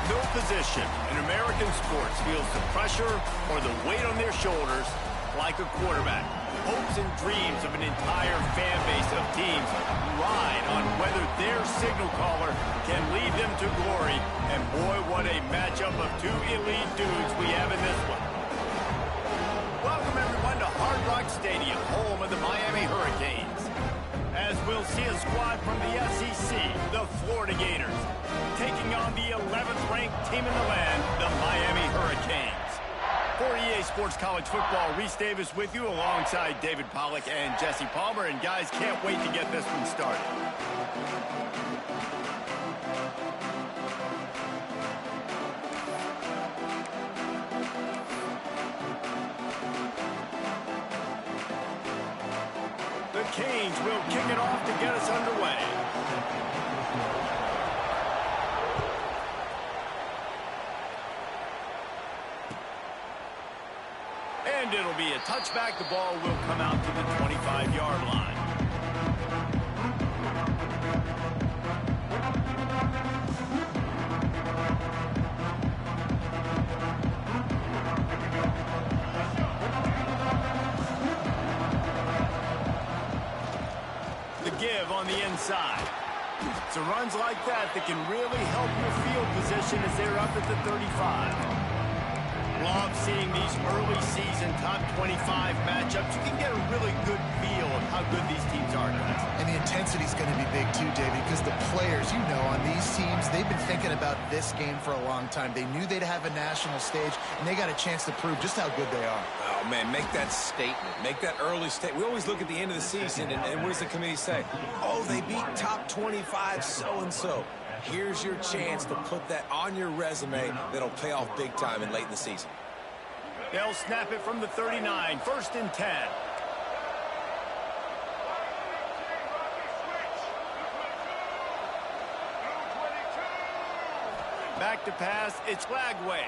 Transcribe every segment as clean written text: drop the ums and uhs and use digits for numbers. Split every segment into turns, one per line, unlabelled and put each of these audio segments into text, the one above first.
No position in American sports feels the pressure or the weight on their shoulders like a quarterback. Hopes and dreams of an entire fan base of teams ride on whether their signal caller can lead them to glory. And boy, what a matchup of two elite dudes we have in this one. Welcome everyone to Hard Rock Stadium, home of the Miami Hurricanes. As we'll see a squad from the SEC, the Florida Gators, taking on the 11th ranked team in the land, the Miami Hurricanes. For EA Sports College Football, Reese Davis with you alongside David Pollack and Jesse Palmer. And guys, can't wait to get this one started. The Canes will kick it off to get us underway. And it'll be a touchback. The ball will come out to the 25-yard line. The give on the inside. So runs like that can really help your field position as they're up at the 35. Love seeing these early season top 25 matchups. You can get a really good feel of how good these teams are, guys.
And the intensity is going to be big too, David, because the players, you know, on these teams, they've been thinking about this game for a long time. They knew they'd have a national stage, and they got a chance to prove just how good they are.
Oh, man, make that statement. Make that early statement. We always look at the end of the season, and what does the committee say? Oh, they beat top 25 so-and-so. Here's your chance to put that on your resume that'll pay off big time and late in the season.
They'll snap it from the 39, 1st and 10. Back to pass, it's Lagway.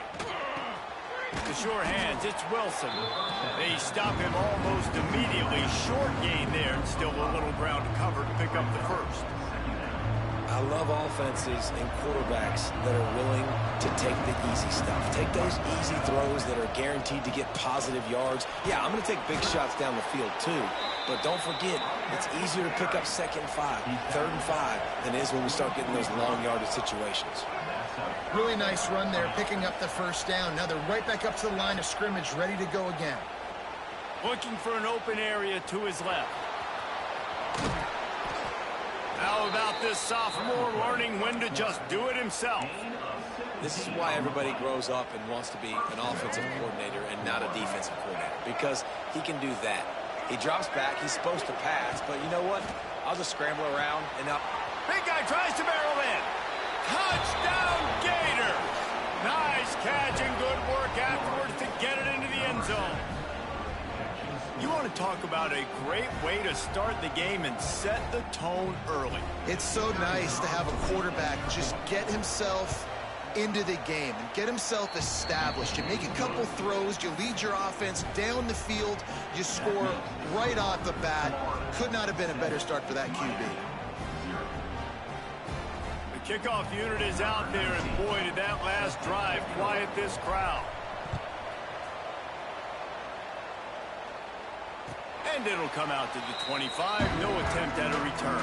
The sure hands, it's Wilson. They stop him almost immediately. Short gain there, and still a little ground to cover to pick up the first.
I love offenses and quarterbacks that are willing to take the easy stuff. Take those easy throws that are guaranteed to get positive yards. Yeah, I'm going to take big shots down the field too. But don't forget, it's easier to pick up 2nd and 5, 3rd and 5 than it is when we start getting those long yardage situations.
Really nice run there, picking up the first down. Now they're right back up to the line of scrimmage, ready to go again.
Looking for an open area to his left. How about this sophomore learning when to just do it himself?
This is why everybody grows up and wants to be an offensive coordinator and not a defensive coordinator, because he can do that. He drops back, he's supposed to pass, but you know what? I'll just scramble around and up.
Big guy tries to barrel in. Touchdown Gators! Nice catch and good work afterwards to get it into the end zone. You want to talk about a great way to start the game and set the tone early.
It's so nice to have a quarterback just get himself into the game and get himself established. You make a couple throws, you lead your offense down the field, you score right off the bat. Could not have been a better start for that QB.
The kickoff unit is out there, and boy, did that last drive quiet this crowd. And it'll come out to the 25. No attempt at a return.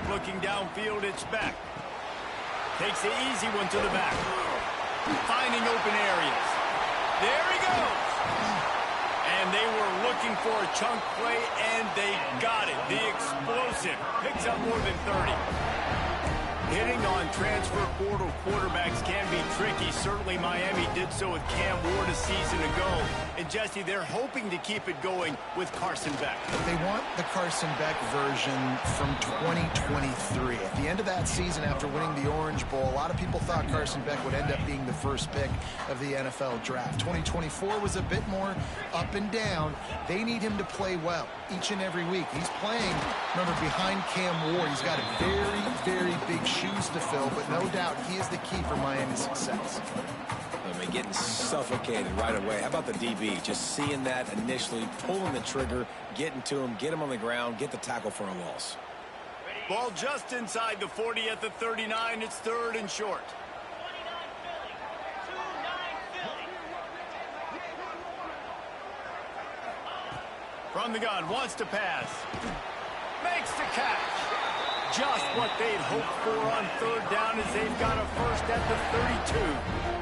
Looking downfield, it's Beck. Takes the easy one to the back. Finding open areas. There he goes. And they were looking for a chunk play, and they got it. The explosive picks up more than 30. Hitting on transfer portal quarterbacks can be tricky. Certainly Miami did so with Cam Ward a season ago. And Jesse, they're hoping to keep it going with Carson Beck.
They want the Carson Beck version from 2023. At the end of that season, after winning the Orange Bowl, a lot of people thought Carson Beck would end up being the first pick of the NFL draft. 2024 was a bit more up and down. They need him to play well each and every week. He's playing, remember, behind Cam Ward. He's got very, very big shoes to fill, but no doubt he is the key for Miami's success.
I mean, getting suffocated right away. How about the DB? Just seeing that initially, pulling the trigger, getting to him, get him on the ground, get the tackle for a loss.
Ball just inside the 40 at the 39. It's 3rd and short. From the gun, wants to pass. Makes the catch. Just what they'd hoped for on 3rd down as they've got a first at the 32.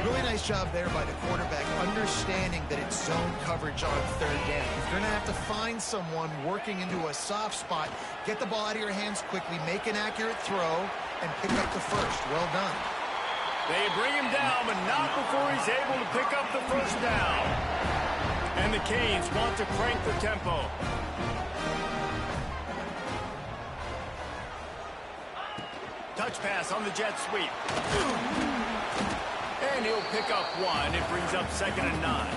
Really nice job there by the quarterback, understanding that it's zone coverage on 3rd down. You're going to have to find someone working into a soft spot, get the ball out of your hands quickly, make an accurate throw, and pick up the first. Well done.
They bring him down, but not before he's able to pick up the first down. And the Canes want to crank the tempo. Touch pass on the jet sweep. And he'll pick up 1. It brings up 2nd and 9.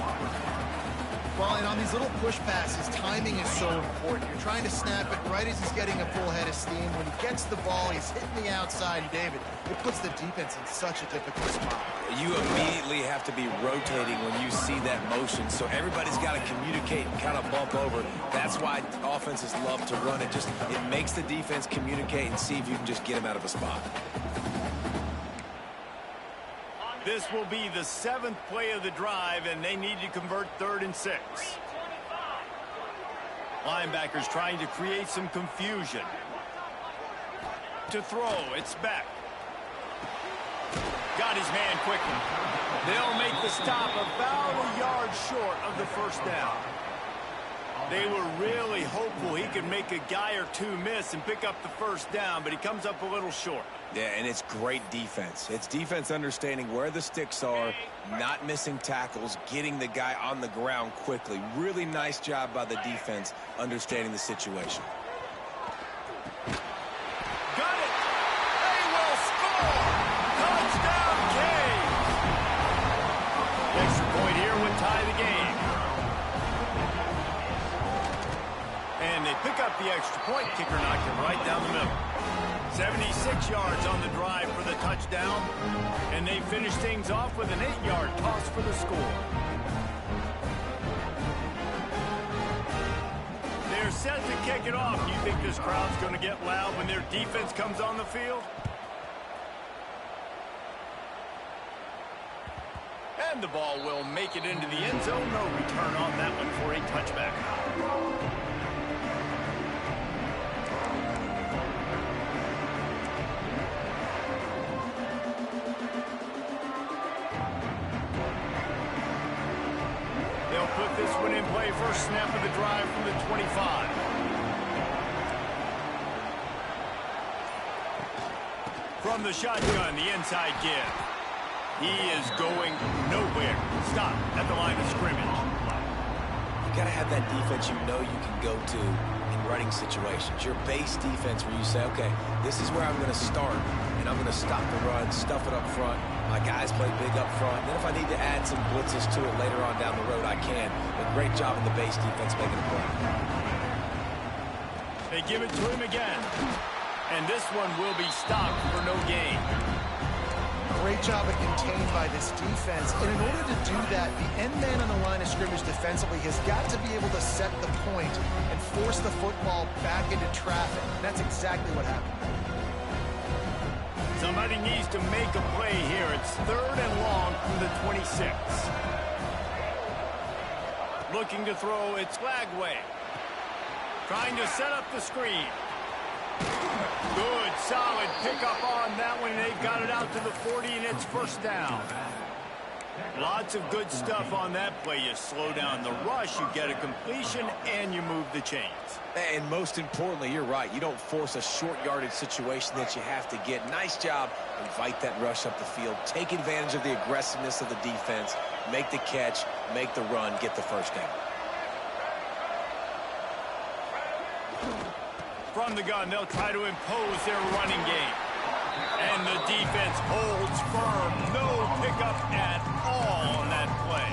Well, and on these little push passes, timing is so important. You're trying to snap it right as he's getting a full head of steam. When he gets the ball, he's hitting the outside. And David, it puts the defense in such a difficult spot.
You immediately have to be rotating when you see that motion, so everybody's got to communicate and kind of bump over. That's why offenses love to run it. It makes the defense communicate and see if you can just get him out of a spot.
This will be the 7th play of the drive, and they need to convert 3rd and 6. Linebackers trying to create some confusion. To throw, it's Beck. Got his man quickly. They'll make the stop about a yard short of the first down. They were really hopeful he could make a guy or two miss and pick up the first down, but he comes up a little short.
Yeah, and it's great defense. It's defense understanding where the sticks are, not missing tackles, getting the guy on the ground quickly. Really nice job by the defense understanding the situation.
Got it! They will score! Touchdown, Canes! The extra point here would tie the game. And they pick up the extra point. Kicker knocked it right down the middle. 76 yards on the drive for the touchdown. And they finish things off with an 8-yard toss for the score. They're set to kick it off. Do you think this crowd's going to get loud when their defense comes on the field? And the ball will make it into the end zone. No return on that one for a touchback. Put this one in play. First snap of the drive from the 25. From the shotgun, the inside give. He is going nowhere. Stop at the line of scrimmage.
You got to have that defense you know you can go to in running situations. Your base defense where you say, okay, this is where I'm going to start, and I'm going to stop the run, stuff it up front. My guys play big up front. Then if I need to add some blitzes to it later on down the road, I can. But great job in the base defense making a play.
They give it to him again. And this one will be stopped for no gain.
Great job of contained by this defense. And in order to do that, the end man on the line of scrimmage defensively has got to be able to set the point and force the football back into traffic. And that's exactly what happened.
Somebody needs to make a play here. It's 3rd and long from the 26. Looking to throw, it's Lagway. Trying to set up the screen. Good, solid pickup on that one. They've got it out to the 40, and it's first down. Lots of good stuff on that play. You slow down the rush, you get a completion, and you move the chains.
And most importantly, you're right. You don't force a short yardage situation that you have to get. Nice job. Invite that rush up the field. Take advantage of the aggressiveness of the defense make the catch, make the run, get the first down.
From the gun, they'll try to impose their running game. And the defense holds firm. No pickup at all on that play.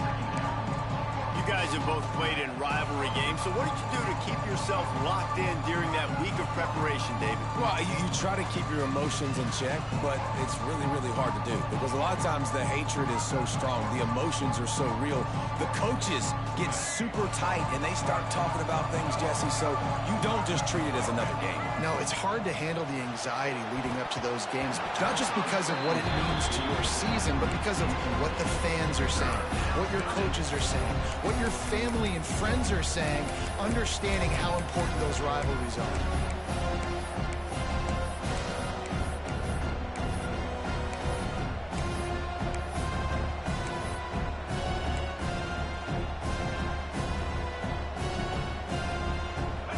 You guys have both played in rivalry games, so what did you do to keep yourself locked in during that week of preparation, David?
Well, you try to keep your emotions in check, but it's really, really hard to do because a lot of times the hatred is so strong. The emotions are so real. The coaches get super tight, and they start talking about things, Jesse, so you don't just treat it as another game.
No, it's hard to handle the anxiety leading up to those games, not just because of what it means to your season, but because of what the fans are saying, what your coaches are saying, what your family and friends are saying, understanding how important those rivalries are.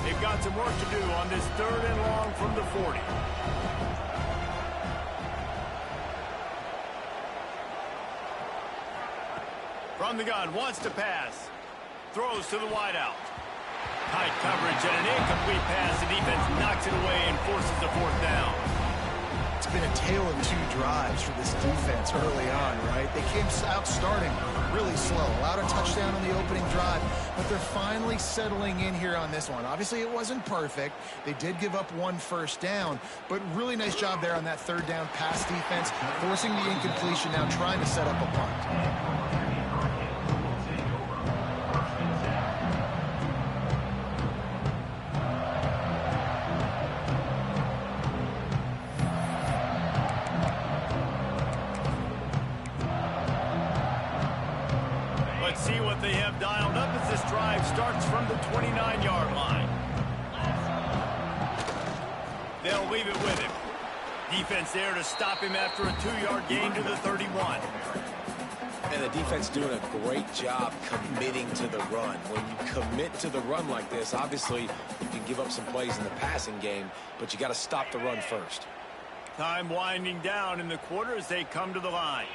They've got some work to do on this 3rd and long from the 40. From the gun, wants to pass. Throws to the wideout. Tight coverage and an incomplete pass. The defense knocks it away and forces the 4th down.
It's been a tale of 2 drives for this defense early on, right? They came out starting really slow, allowed a touchdown on the opening drive, but they're finally settling in here on this one. Obviously, it wasn't perfect. They did give up 1 first down, but really nice job there on that 3rd down pass defense, forcing the incompletion, now trying to set up a punt.
Let's see what they have dialed up as this drive starts from the 29-yard line. They'll leave it with him. Defense there to stop him after a 2-yard gain to the 31.
And the defense doing a great job committing to the run. When you commit to the run like this, obviously you can give up some plays in the passing game, but you got to stop the run first.
Time winding down in the quarter as they come to the line.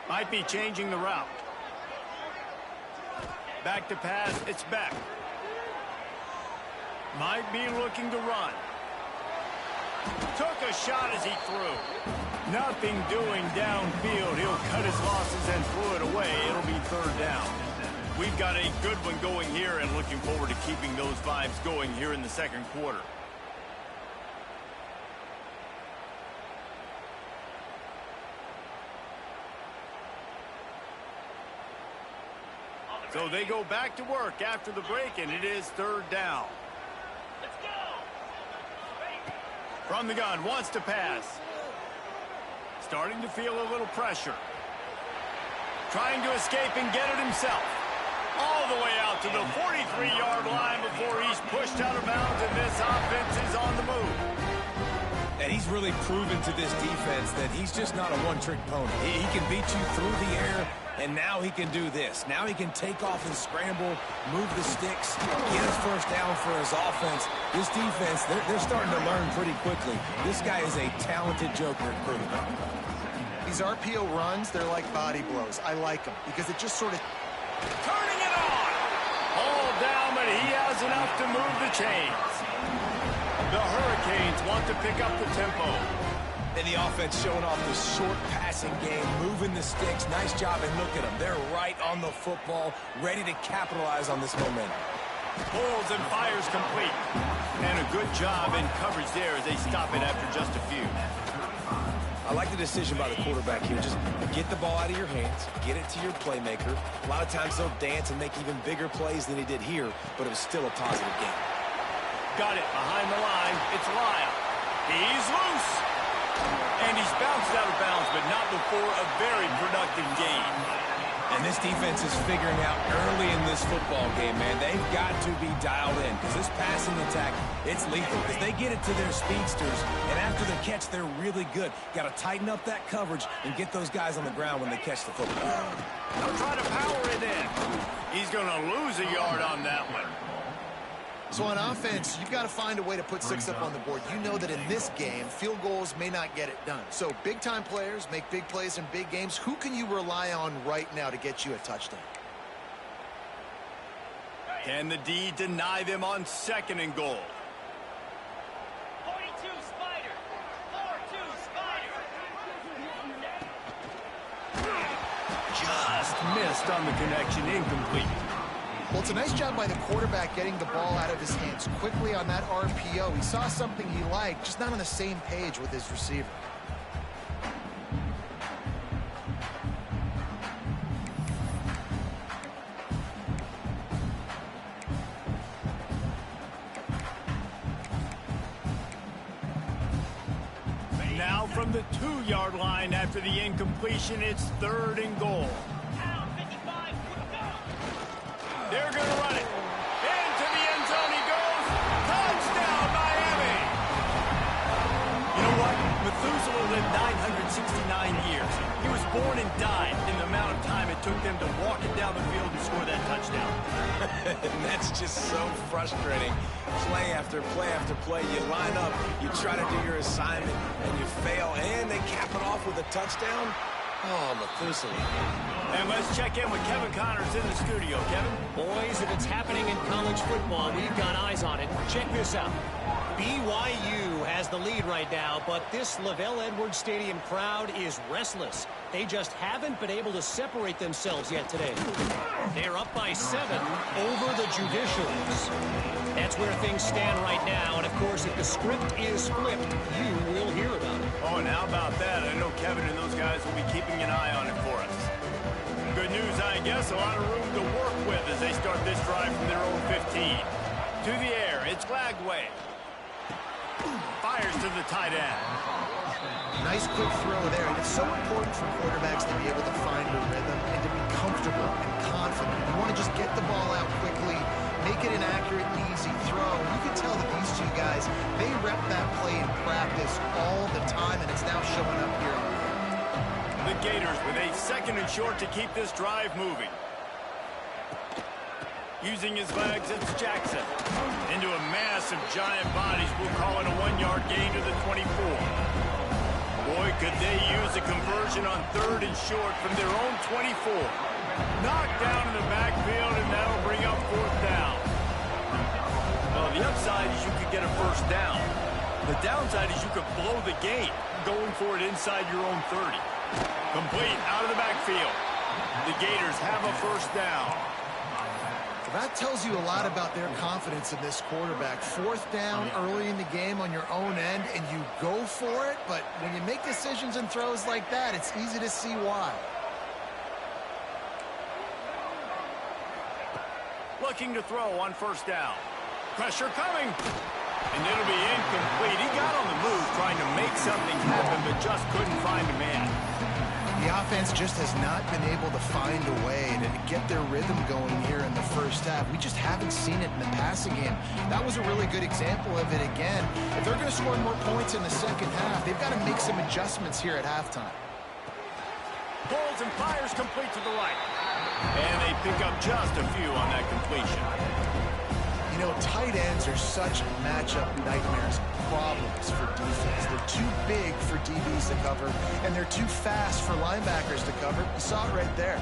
Might be changing the route. Back to pass, it's back. Might be looking to run. Took a shot as he threw. Nothing doing downfield. He'll cut his losses and throw it away. It'll be 3rd down. We've got a good one going here and looking forward to keeping those vibes going here in the 2nd quarter. So they go back to work after the break, and it is 3rd down. Let's go. From the gun, wants to pass. Starting to feel a little pressure. Trying to escape and get it himself. All the way out to the 43-yard line before he's pushed out of bounds, and this offense is on the move.
And he's really proven to this defense that he's just not a one-trick pony. He can beat you through the air, and now he can do this. Now he can take off and scramble, move the sticks, get his first down for his offense. This defense, they're starting to learn pretty quickly. This guy is a talented joker at quarterback.
These RPO runs, they're like body blows. I like them because it just sort of...
Turning it on! All down, but he has enough to move the chains. The Hurricanes want to pick up the tempo.
And the offense showing off the short passing game, moving the sticks. Nice job, and look at them. They're right on the football, ready to capitalize on this momentum.
Pulls and fires complete. And a good job in coverage there as they stop it after just a few.
I like the decision by the quarterback here. Just get the ball out of your hands, get it to your playmaker. A lot of times they'll dance and make even bigger plays than he did here, but it was still a positive game.
Got it behind the line. It's Lyle. He's loose. And he's bounced out of bounds, but not before a very productive game.
And this defense is figuring out early in this football game, man. They've got to be dialed in because this passing attack, it's lethal because they get it to their speedsters, and after the catch, they're really good. Got to tighten up that coverage and get those guys on the ground when they catch the football.
They'll try to power it in. He's going to lose a yard on that one.
So on offense, you've got to find a way to put 6 up on the board. You know that in this game, field goals may not get it done. So big-time players make big plays in big games. Who can you rely on right now to get you a touchdown?
Can the D deny them on 2nd and goal?
42 Spider. 4-2 Spider.
Just missed on the connection, incomplete.
Well, it's a nice job by the quarterback getting the ball out of his hands quickly on that RPO. He saw something he liked, just not on the same page with his receiver.
Now from the 2-yard line after the incompletion, it's 3rd and goal. They're going to run it. Into the end zone he goes. Touchdown, Miami. You know what? Methuselah lived 969 years. He was born and died in the amount of time it took them to walk it down the field and score that touchdown.
And that's just so frustrating. Play after play after play. You line up, you try to do your assignment, and you fail, and they cap it off with a touchdown. Oh, Methuselah.
And let's check in with Kevin Connors in the studio. Kevin?
Boys, if it's happening in college football, we've got eyes on it. Check this out. BYU has the lead right now, but this Lavelle Edwards Stadium crowd is restless. They just haven't been able to separate themselves yet today. They're up by 7 over the Judicials. That's where things stand right now, and of course, if the script is flipped, you will hear about it.
Oh, and how about that? I know Kevin and those guys will be keeping an eye on it for us. Good news, I guess. A lot of room to work with as they start this drive from their own 15. To the air, it's Glagway. Fires to the tight end.
Nice quick throw there. And it's so important for quarterbacks to be able to find a rhythm and to be comfortable and confident. You want to just get the ball out quickly, make it an accurate, easy throw. You can tell that these two guys, they rep that play in practice all the time, and it's now showing up here on the field.
The Gators with a 2nd and short to keep this drive moving. Using his legs, it's Jackson. Into a mass of giant bodies. We'll call it a 1-yard gain to the 24. Boy, could they use a conversion on 3rd and short from their own 24. Knocked down in the backfield, and that'll bring up 4th down. Well, the upside is you could get a 1st down. The downside is you could blow the game going for it inside your own 30. Complete out of the backfield. The Gators have a 1st down.
That tells you a lot about their confidence in this quarterback. 4th down early in the game on your own end, and you go for it, but when you make decisions and throws like that, it's easy to see why.
Looking to throw on 1st down. Pressure coming. And it'll be incomplete. He got on the move trying to make something happen, but just couldn't find a man.
The offense just has not been able to find a way to get their rhythm going here in the 1st half. We just haven't seen it in the passing game. That was a really good example of it again. If they're going to score more points in the 2nd half, they've got to make some adjustments here at halftime.
Pulls and fires complete to the right. And they pick up just a few on that completion.
You know, tight ends are such matchup nightmares, problems for defense. They're too big for DBs to cover, and they're too fast for linebackers to cover. You saw it right there.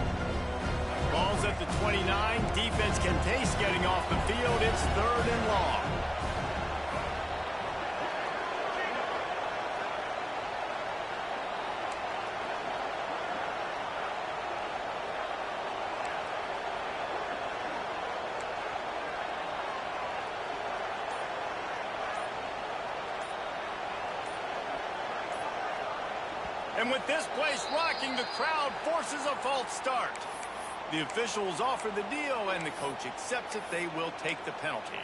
Ball's at the 29. Defense can taste getting off the field. It's 3rd and long. And with this place rocking, the crowd forces a false start. The officials offer the deal, and the coach accepts it. They will take the penalty.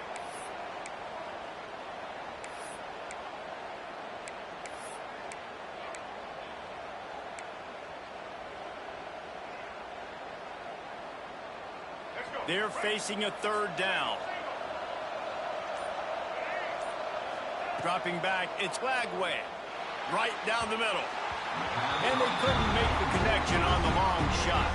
They're facing a 3rd down. Dropping back, it's Glagway. Right down the middle. And they couldn't make the connection on the long shot.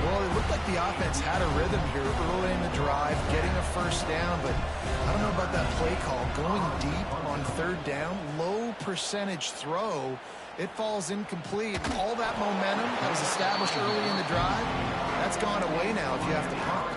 Well, it looked like the offense had a rhythm here early in the drive, getting a first down, but I don't know about that play call. Going deep on third down, low percentage throw, it falls incomplete. All that momentum that was established early in the drive, that's gone away now if you have to punt.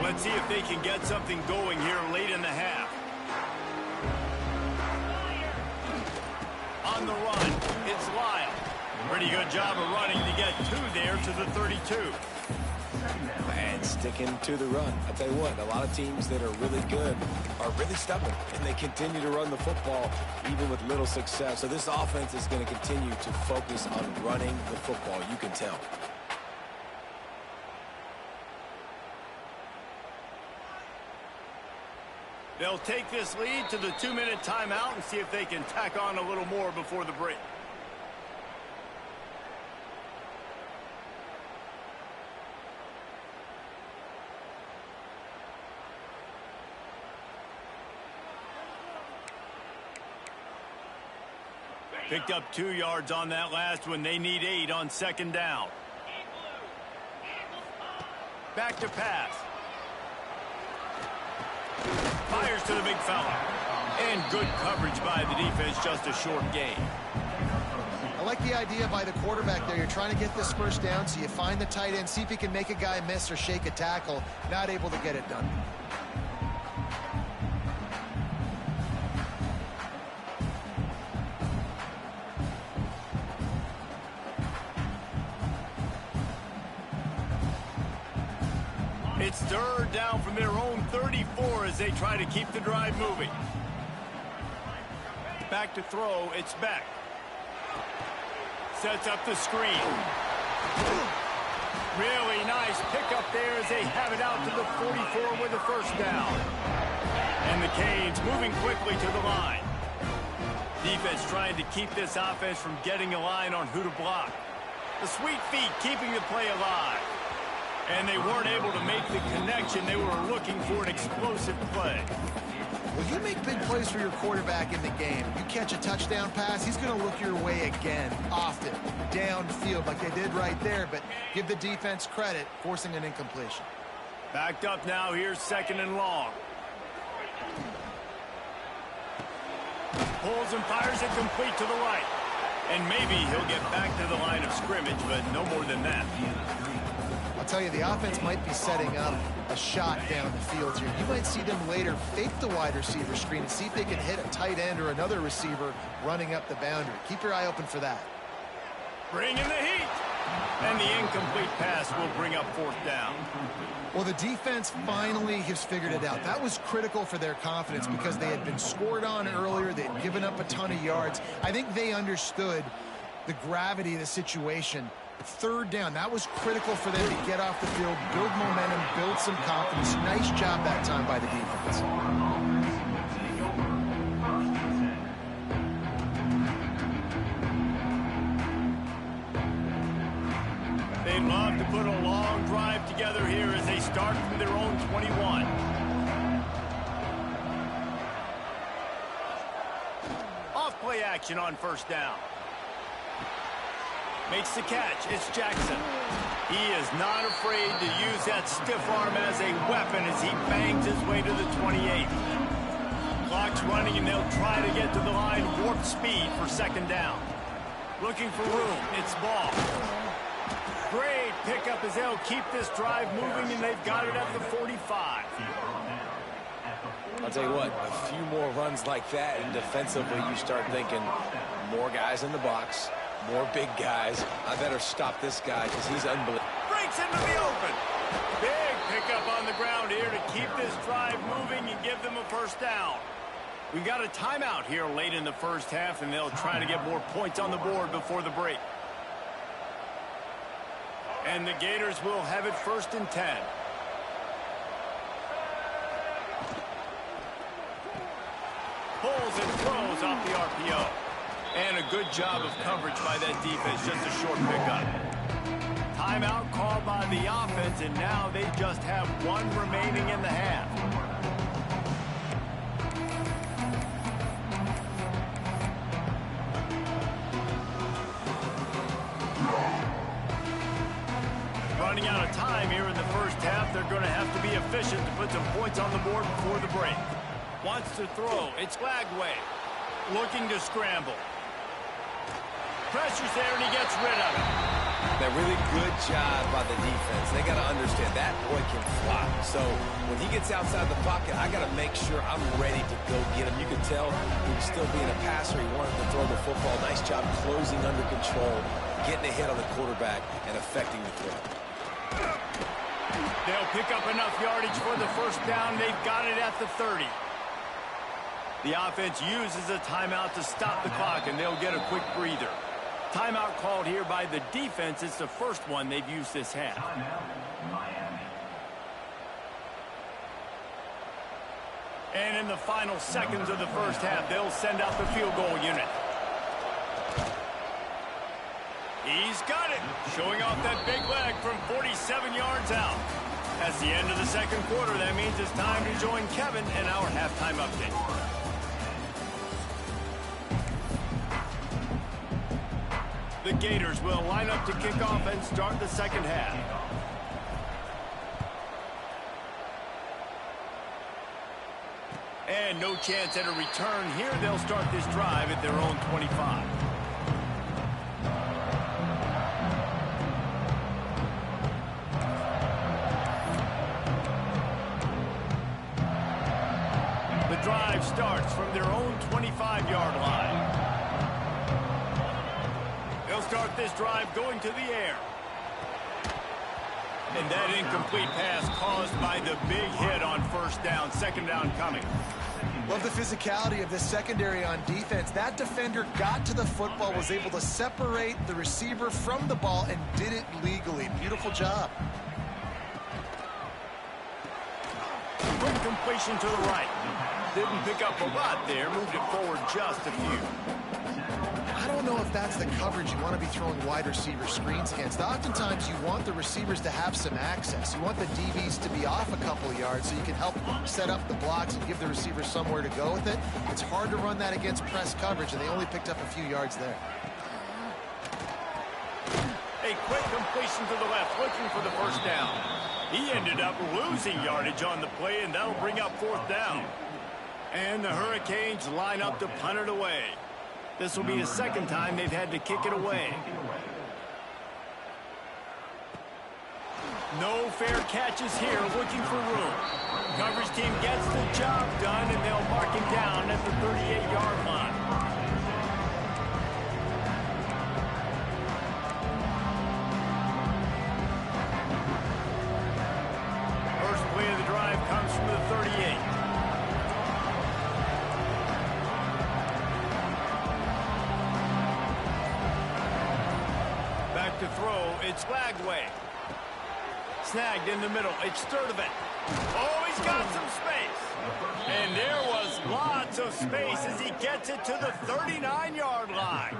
Let's see if they can get something going here late in the half. On the run, it's Lyle. Pretty good job of running to get 2 there to the 32.
And sticking to the run. I'll tell you what, a lot of teams that are really good are really stubborn, and they continue to run the football even with little success. So this offense is going to continue to focus on running the football. You can tell.
They'll take this lead to the 2-minute timeout and see if they can tack on a little more before the break. Picked up 2 yards on that last one. They need 8 on second down. Back to pass. Fires to the big fella. And good coverage by the defense, just a short gain.
I like the idea by the quarterback there. You're trying to get this first down, so you find the tight end, see if he can make a guy miss or shake a tackle. Not able to get it done.
It's third down from their own 34 as they try to keep the drive moving. Back to throw, it's Beck. Sets up the screen. Really nice pickup there as they have it out to the 44 with a first down. And the Canes moving quickly to the line. Defense trying to keep this offense from getting a line on who to block. The sweet feet keeping the play alive. And they weren't able to make the connection. They were looking for an explosive play.
Well, you make big plays for your quarterback in the game. You catch a touchdown pass, he's going to look your way again, often, downfield like they did right there. But give the defense credit, forcing an incompletion.
Backed up now, here's second and long. Pulls and fires it complete to the right. And maybe he'll get back to the line of scrimmage, but no more than that.
I'll tell you, the offense might be setting up a shot down the field here. You might see them later fake the wide receiver screen and see if they can hit a tight end or another receiver running up the boundary. Keep your eye open for that.
Bring in the heat. And the incomplete pass will bring up fourth down.
Well, the defense finally has figured it out. That was critical for their confidence because they had been scored on earlier. They had given up a ton of yards. I think they understood the gravity of the situation. Third down, that was critical for them to get off the field, build momentum, build some confidence. Nice job that time by the defense.
They'd love to put a long drive together here as they start from their own 21. Off play action on first down. Makes the catch. It's Jackson. He is not afraid to use that stiff arm as a weapon as he bangs his way to the 28. Clock's running, and they'll try to get to the line warp speed for second down. Looking for room. It's Ball. Great pickup as they'll keep this drive moving, and they've got it at the 45.
I'll tell you what, a few more runs like that, and defensively you start thinking more guys in the box. More big guys. I better stop this guy because he's unbelievable.
Breaks into the open. Big pickup on the ground here to keep this drive moving and give them a first down. We've got a timeout here late in the first half, and they'll try to get more points on the board before the break. And the Gators will have it first and 10. Pulls and throws off the RPO. And a good job of coverage by that defense, just a short pickup. Timeout called by the offense, and now they just have one remaining in the half. running out of time here in the first half. They're going to have to be efficient to put some points on the board before the break. Wants to throw. It's Lagway. Looking to scramble. Pressure's there, and he gets rid of it.
That really good job by the defense. They got to understand that boy can fly. So when he gets outside the pocket, I got to make sure I'm ready to go get him. You can tell he was still being a passer. He wanted to throw the football. Nice job closing under control, getting a hit on the quarterback, and affecting the throw.
They'll pick up enough yardage for the first down. They've got it at the 30. The offense uses a timeout to stop the clock, and they'll get a quick breather. Timeout called here by the defense. It's the first one they've used this half. And in the final seconds of the first half, they'll send out the field goal unit. He's got it, showing off that big leg from 47 yards out. That's the end of the second quarter. That means it's time to join Kevin in our halftime update. The Gators will line up to kick off and start the second half. And no chance at a return here. They'll start this drive at their own 25. The drive starts from their own 25-yard line. They'll start this drive going to the air. And that incomplete pass caused by the big hit on first down. Second down coming.
Love the physicality of this secondary on defense. That defender got to the football, was able to separate the receiver from the ball, and did it legally. Beautiful job.
Quick completion to the right. Didn't pick up a lot there. Moved it forward just a few.
I don't know if that's the coverage you want to be throwing wide receiver screens against. Oftentimes, you want the receivers to have some access. You want the DBs to be off a couple of yards so you can help set up the blocks and give the receiver somewhere to go with it. It's hard to run that against press coverage, and they only picked up a few yards there.
A quick completion to the left, looking for the first down. He ended up losing yardage on the play, and that'll bring up fourth down. And the Hurricanes line up to punt it away. This will be the second time they've had to kick it away. No fair catches here, looking for room. Coverage team gets the job done, and they'll mark him down at the 38-yard line. First play of the drive comes from the 38. To throw, it's Lagway. Snagged in the middle, it's Sturdivant. Oh, he's got some space. And there was lots of space as he gets it to the 39-yard line.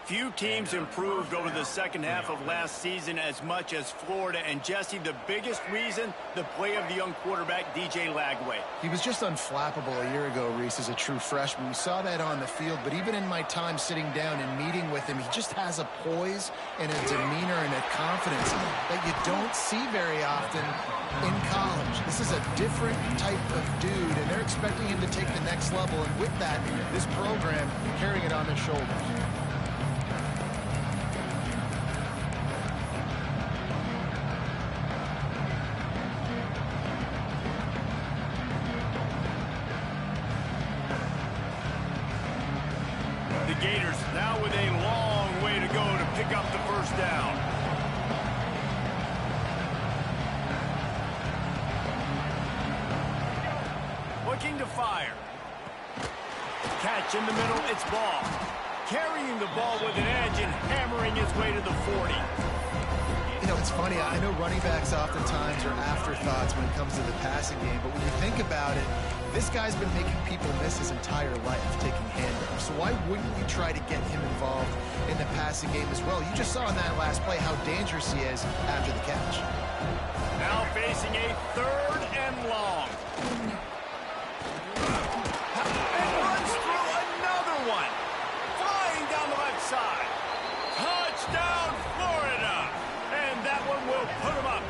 Few teams improved over the second half of last season as much as Florida. And Jesse, the biggest reason, the play of the young quarterback, DJ Lagway.
He was just unflappable a year ago, Reese, as a true freshman. We saw that on the field, but even in my time sitting down and meeting with him, he just has a poise and a demeanor and a confidence that you don't see very often in college. This is a different type of dude, and they're expecting him to take the next level. And with that, this program carrying it on their shoulders.
Gators now with a long way to go to pick up the first down. Looking to fire. Catch in the middle, it's Ball. Carrying the ball with an edge and hammering his way to the 40.
You know, it's funny. I know running backs oftentimes are afterthoughts when it comes to the passing game, but when you think about it, this guy's been making people miss his entire life taking handoffs. So why wouldn't you try to get him involved in the passing game as well? You just saw in that last play how dangerous he is after the catch.
Now facing a third and long. And runs through another one. Flying down the left side. Touchdown, Florida. And that one will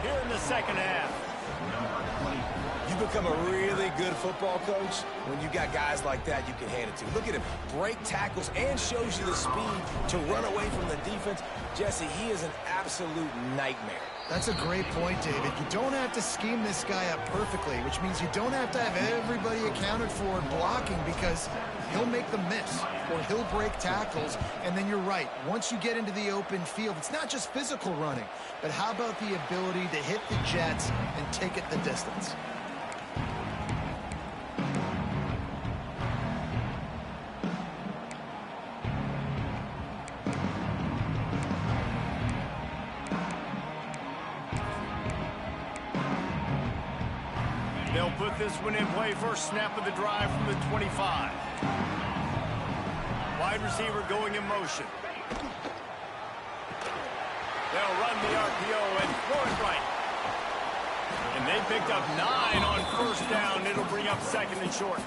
here in the second half.
You become a really good football coach when you got guys like that you can hand it to. Look at him, break tackles and shows you the speed to run away from the defense. Jesse, he is an absolute nightmare.
That's a great point, David. You don't have to scheme this guy up perfectly, which means you don't have to have everybody accounted for blocking, because he'll make them miss or he'll break tackles. And then you're right. Once you get into the open field, it's not just physical running, but how about the ability to hit the jets and take it the distance?
They'll put this one in play. First snap of the drive from the 25. Wide receiver going in motion. They'll run the RPO and throw it right. And they picked up 9 on first down. It'll bring up second and short.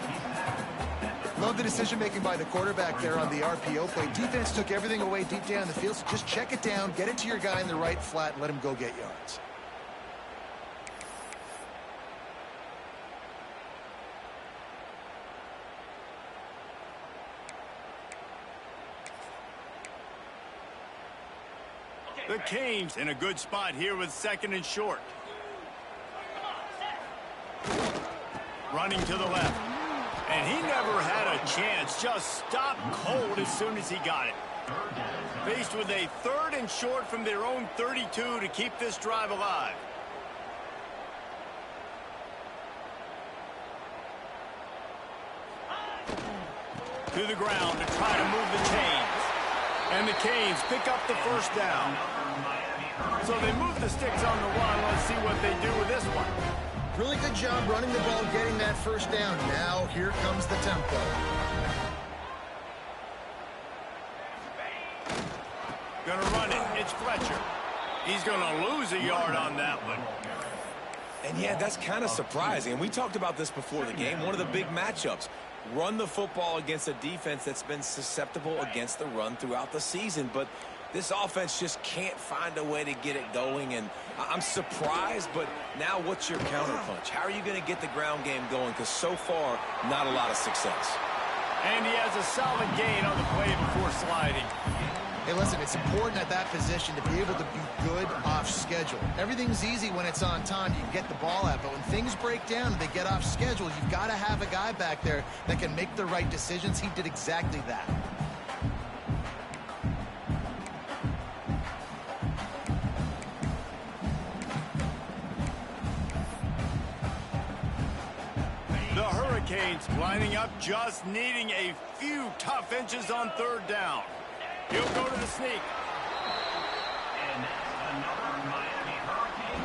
Love the decision-making by the quarterback there on the RPO play. Defense took everything away deep down the field, so just check it down, get it to your guy in the right flat, and let him go get yards.
The Canes in a good spot here with second and short. Running to the left. And he never had a chance. Just stopped cold as soon as he got it. Faced with a third and short from their own 32 to keep this drive alive. To the ground to try to move the chains. And the Canes pick up the first down. So they move the sticks on the run. Let's see what they do with this one.
Really good job running the ball, getting that first down. Now here comes the tempo.
Gonna run it. It's Fletcher. He's gonna lose a yard on that one.
And yeah, that's kind of surprising. And we talked about this before the game. One of the big matchups. Run the football against a defense that's been susceptible against the run throughout the season. But this offense just can't find a way to get it going. And I'm surprised, but now what's your counterpunch? How are you going to get the ground game going? Because so far, not a lot of success.
And he has a solid gain on the play before sliding.
Hey, listen, it's important at that position to be able to be good off schedule. Everything's easy when it's on time. You can get the ball out. But when things break down and they get off schedule, you've got to have a guy back there that can make the right decisions. He did exactly that.
The Hurricanes lining up, just needing a few tough inches on third down. He'll go to the sneak.
And another Miami Hurricane.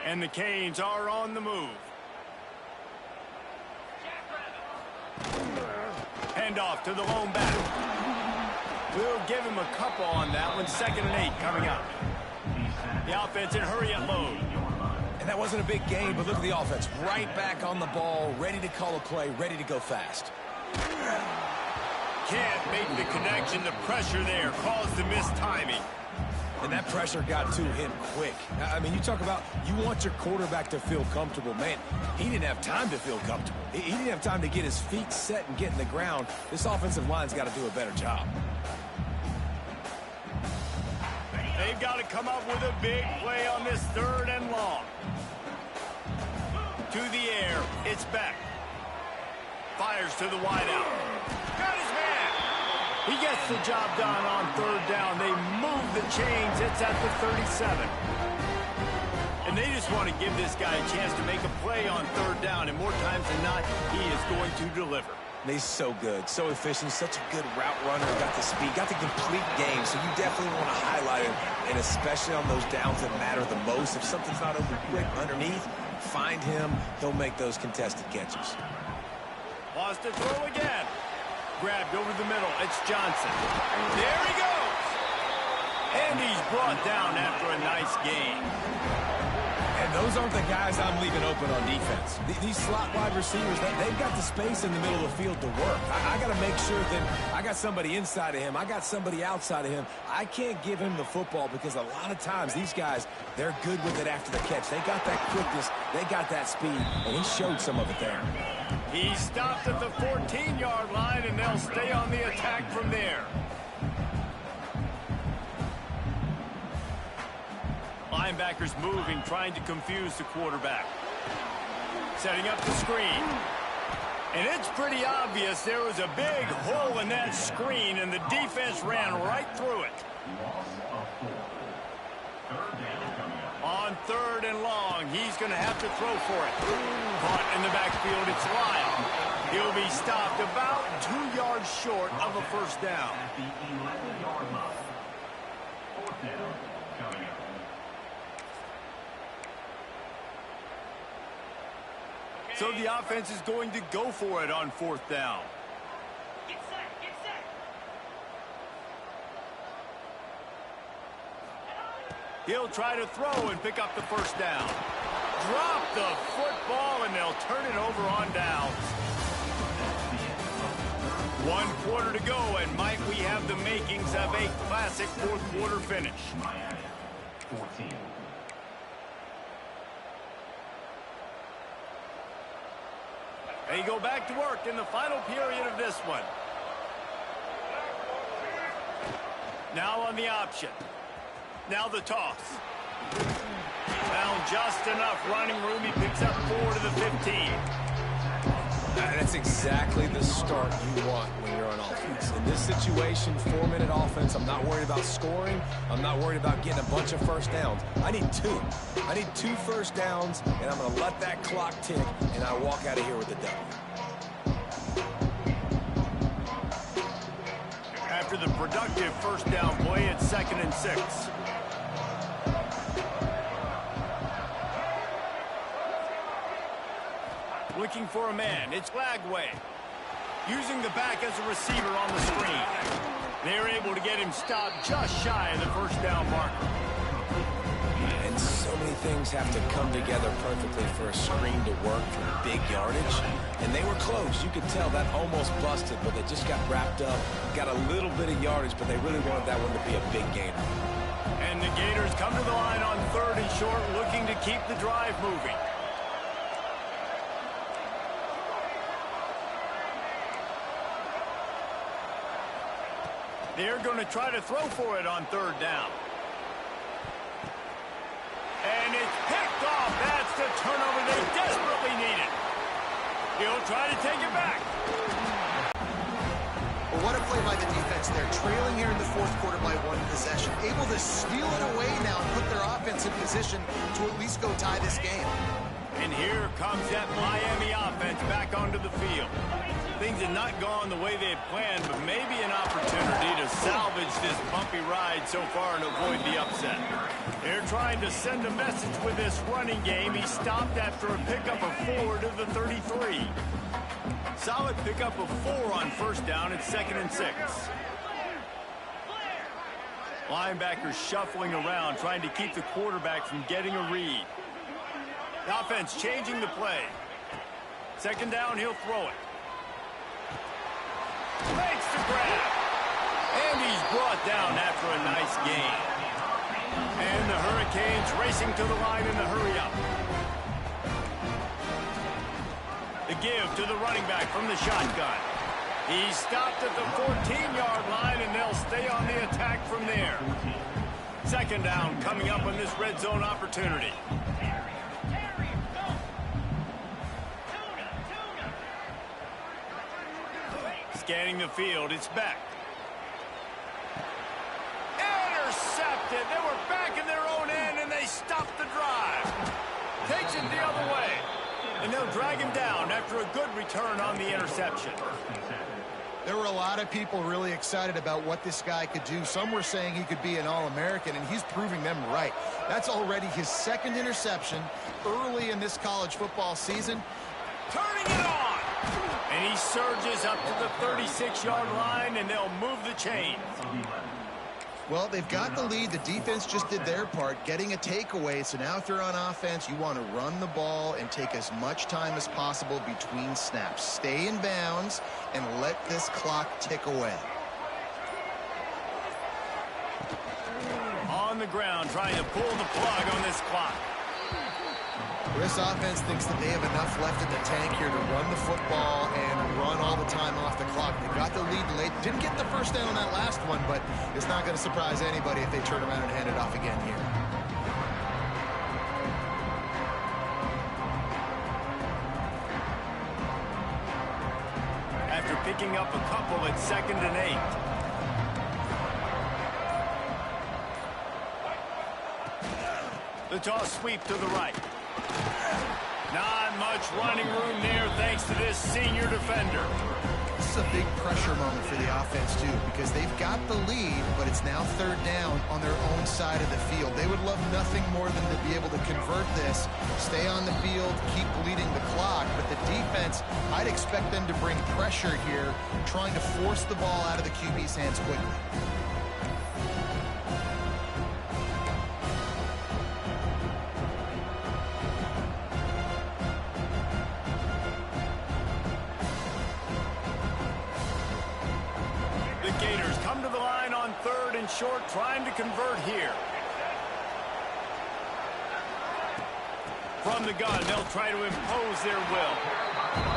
And the Canes are on the move. Handoff to the lone back. We'll give him a couple on that one. 2nd and 8 coming up. The offense in hurry and load.
And that wasn't a big gain, but look at the offense. Right back on the ball, ready to call a play, ready to go fast.
Can't make the connection. The pressure there caused the missed timing.
And that pressure got to him quick. I mean, you talk about you want your quarterback to feel comfortable. Man, he didn't have time to feel comfortable. He didn't have time to get his feet set and get in the ground. This offensive line's got to do a better job.
They've got to come up with a big play on this 3rd and long. To the air, it's Beck. Fires to the wideout. Got his man. He gets the job done on 3rd down. They move the chains. It's at the 37. And they just want to give this guy a chance to make a play on 3rd down. And more times than not, he is going to deliver.
He's so good, so efficient, such a good route runner, got the speed, got the complete game, so you definitely want to highlight him, and especially on those downs that matter the most. If something's not open quick underneath, find him, he'll make those contested catches.
Wants to throw again. Grabbed over the middle, it's Johnson. There he goes! And And he's brought down after a nice gain.
And those aren't the guys I'm leaving open on defense. These slot wide receivers, they've got the space in the middle of the field to work. I got to make sure that I got somebody inside of him. I got somebody outside of him. I can't give him the football because a lot of times these guys, they're good with it after the catch. They got that quickness. They got that speed, and he showed some of it there.
He stopped at the 14-yard line, and they'll stay on the attack from there. Linebackers moving, trying to confuse the quarterback. Setting up the screen. And it's pretty obvious there was a big hole in that screen, and the defense ran right through it. On 3rd and long, he's going to have to throw for it. Caught in the backfield, it's Lyle. He'll be stopped about 2 yards short of a first down.
At the 11-yard line. 4th down coming up.
So the offense is going to go for it on 4th down.
Get set, get set.
He'll try to throw and pick up the first down. Drop the football, and they'll turn it over on downs. 1 quarter to go, and might we have the makings of a classic 4th quarter finish.
Miami, 14.
They go back to work in the final period of this one. Now on the option. Now the toss. Found just enough running room. He picks up 4 to the 15.
That's exactly the start you want when you're on offense. In this situation, 4-minute offense, I'm not worried about scoring. I'm not worried about getting a bunch of first downs. I need 2. I need 2 first downs, and I'm going to let that clock tick, and I walk out of here with a W.
After the productive first down play, it's 2nd and 6. Looking for a man. It's Lagway. Using the back as a receiver on the screen. They're able to get him stopped just shy of the first down marker.
And so many things have to come together perfectly for a screen to work for big yardage. And they were close. You could tell that almost busted, but they just got wrapped up, got a little bit of yardage, but they really wanted that one to be a big gainer.
And the Gators come to the line on 3rd and short, looking to keep the drive moving. They're going to try to throw for it on 3rd down. And it's picked off. That's the turnover they desperately needed. He'll try to take it back.
Well, what a play by the defense there. Trailing here in the 4th quarter by 1 possession. Able to steal it away now and put their offense in position to at least go tie this game.
And here comes that Miami offense back onto the field. Things have not gone the way they had planned, but maybe an opportunity to salvage this bumpy ride so far and avoid the upset. They're trying to send a message with this running game. He stopped after a pickup of 4 to the 33. Solid pickup of 4 on first down. It's 2nd and 6. Linebackers shuffling around, trying to keep the quarterback from getting a read. The offense changing the play. 2nd down, he'll throw it. Makes the grab. And he's brought down after a nice gain. And the Hurricanes racing to the line in the hurry-up. The give to the running back from the shotgun. He's stopped at the 14-yard line, and they'll stay on the attack from there. 2nd down coming up on this red zone opportunity. Scanning the field, it's Beck. Intercepted. They were back in their own end, and they stopped the drive. Takes it the other way. And they'll drag him down after a good return on the interception.
There were a lot of people really excited about what this guy could do. Some were saying he could be an All-American, and he's proving them right. That's already his 2nd interception early in this college football season.
Turning it on. And he surges up to the 36-yard line, and they'll move the chains.
Well, they've got the lead. The defense just did their part, getting a takeaway. So now if you're on offense, you want to run the ball and take as much time as possible between snaps. Stay in bounds and let this clock tick away.
On the ground, trying to pull the plug on this clock.
This offense thinks that they have enough left in the tank here to run the football and run all the time off the clock. They got the lead late. Didn't get the first down on that last one, but it's not going to surprise anybody if they turn around and hand it off again here.
After picking up a couple at 2nd and 8. The toss sweep to the right. Not much running room there thanks to this senior defender.
This is a big pressure moment for the offense, too, because they've got the lead, but it's now 3rd down on their own side of the field. They would love nothing more than to be able to convert this, stay on the field, keep bleeding the clock, but the defense, I'd expect them to bring pressure here, trying to force the ball out of the QB's hands quickly.
Gators come to the line on 3rd and short, trying to convert here. From the gun, they'll try to impose their will.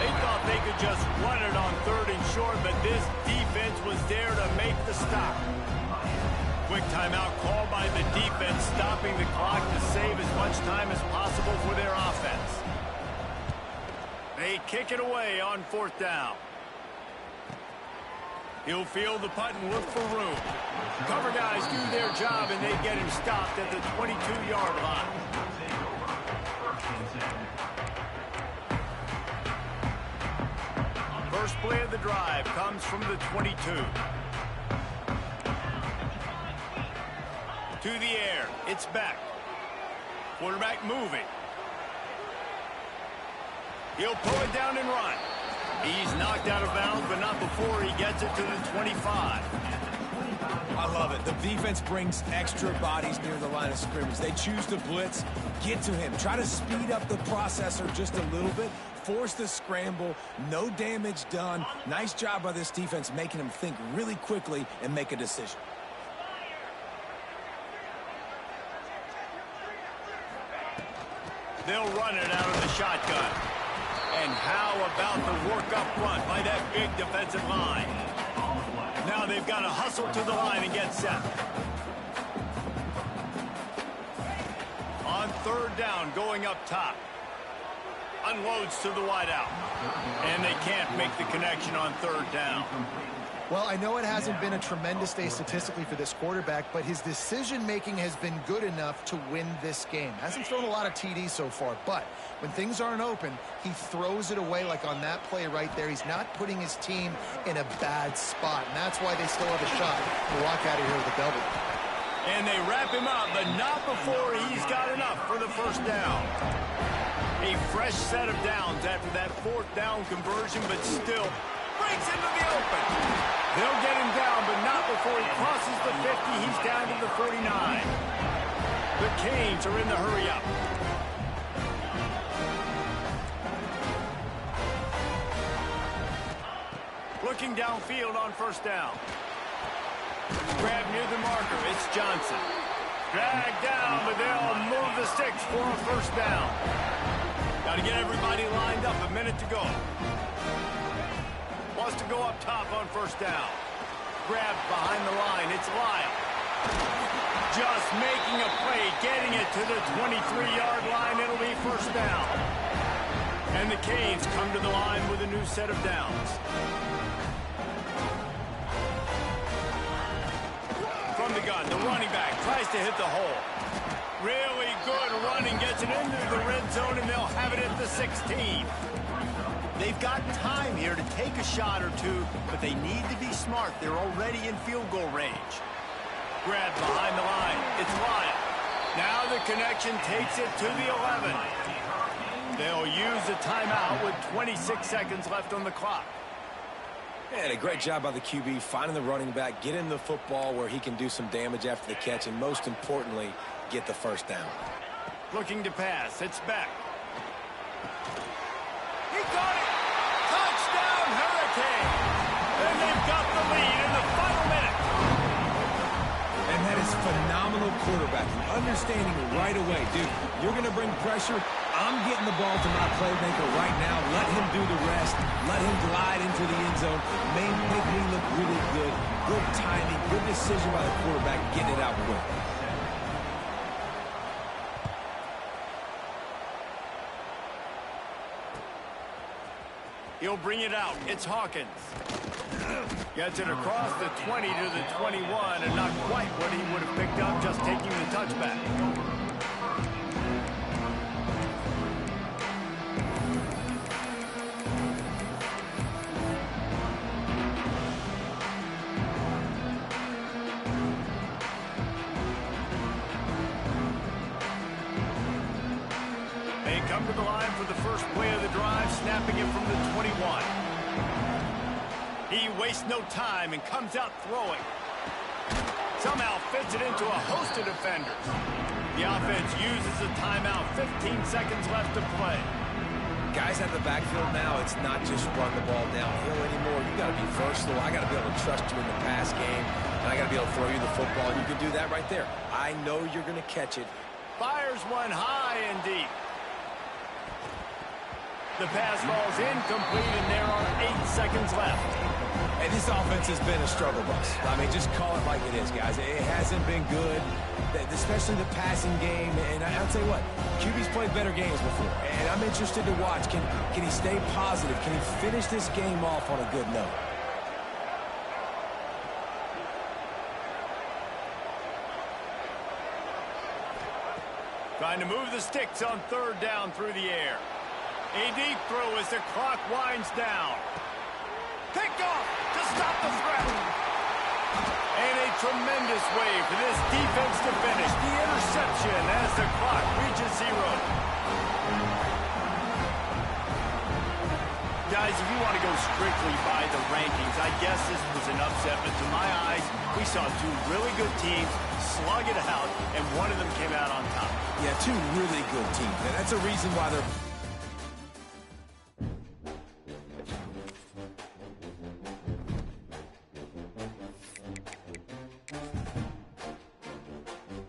They thought they could just run it on 3rd and short, but this defense was there to make the stop. Quick timeout called by the defense, stopping the clock to save as much time as possible for their offense. They kick it away on 4th down. He'll field the punt and look for room. Cover guys do their job, and they get him stopped at the 22-yard line. First play of the drive comes from the 22. To the air. It's back. Quarterback moving. He'll pull it down and run. He's knocked out of bounds, but not before he gets it to the 25.
I love it. The defense brings extra bodies near the line of scrimmage. They choose to blitz, get to him, try to speed up the processor just a little bit, force the scramble, no damage done. Nice job by this defense making him think really quickly and make a decision.
They'll run it out of the shotgun. And how about the work up front by that big defensive line? Now they've got to hustle to the line and get set. On 3rd down, going up top. Unloads to the wideout. And they can't make the connection on 3rd down.
Well, I know it hasn't been a tremendous day statistically for this quarterback, but his decision-making has been good enough to win this game. Hasn't thrown a lot of TDs so far, but when things aren't open, he throws it away like on that play right there. He's not putting his team in a bad spot, and that's why they still have a shot to walk out of here with a W.
And they wrap him up, but not before he's got enough for the 1st down. A fresh set of downs after that 4th down conversion, but still breaks into the open. They'll get him down, but not before he crosses the 50. He's down to the 49. The Canes are in the hurry-up. Looking downfield on 1st down. Grab near the marker. It's Johnson. Dragged down, but they'll move the sticks for a 1st down. Got to get everybody lined up. A minute to go. Wants to go up top on 1st down. Grabbed behind the line. It's Lyle. Just making a play, getting it to the 23-yard line. It'll be 1st down. And the Canes come to the line with a new set of downs. From the gun, the running back tries to hit the hole. Really good running, gets it into the red zone, and they'll have it at the 16. They've got time here to take a shot or two, but they need to be smart. They're already in field goal range. Grabbed behind the line. It's Lyle. Now the connection takes it to the 11. They'll use a timeout with 26 seconds left on the clock.
And a great job by the QB finding the running back, getting the football where he can do some damage after the catch, and most importantly, get the first down.
Looking to pass. It's back. He got it! Touchdown, Hurricane! And they've got the lead in the final minute.
And that is phenomenal quarterbacking. Understanding right away, dude, you're going to bring pressure. I'm getting the ball to my playmaker right now. Let him do the rest. Let him glide into the end zone. Make me look really good. Good timing, good decision by the quarterback, getting it out quick.
He'll bring it out. It's Hawkins. Gets it across the 20 to the 21, and not quite what he would have picked up just taking the touchback. They come to the line for the first play of the drive, snapping it from the 21. He wastes no time and comes out throwing. Somehow fits it into a host of defenders. The offense uses a timeout. 15 seconds left to play.
Guys at the backfield now, it's not just run the ball downhill anymore. You got to be versatile. I got to be able to trust you in the pass game, and I got to be able to throw you the football. And you can do that right there. I know you're going to catch it.
Fires one high and deep. The pass falls incomplete, and there are 8 seconds left.
And this offense has been a struggle bus. I mean, just call it like it is, guys. It hasn't been good, especially the passing game. And I'll tell you what, QB's played better games before. And I'm interested to watch. Can he stay positive? Can he finish this game off on a good note?
Trying to move the sticks on third down through the air. A deep throw as the clock winds down. Picked off to stop the threat. And a tremendous way for this defense to finish the interception as the clock reaches 0. Guys, if you want to go strictly by the rankings, I guess this was an upset, but to my eyes, we saw two really good teams slug it out, and one of them came out on top.
Yeah, two really good teams, and that's a reason why they're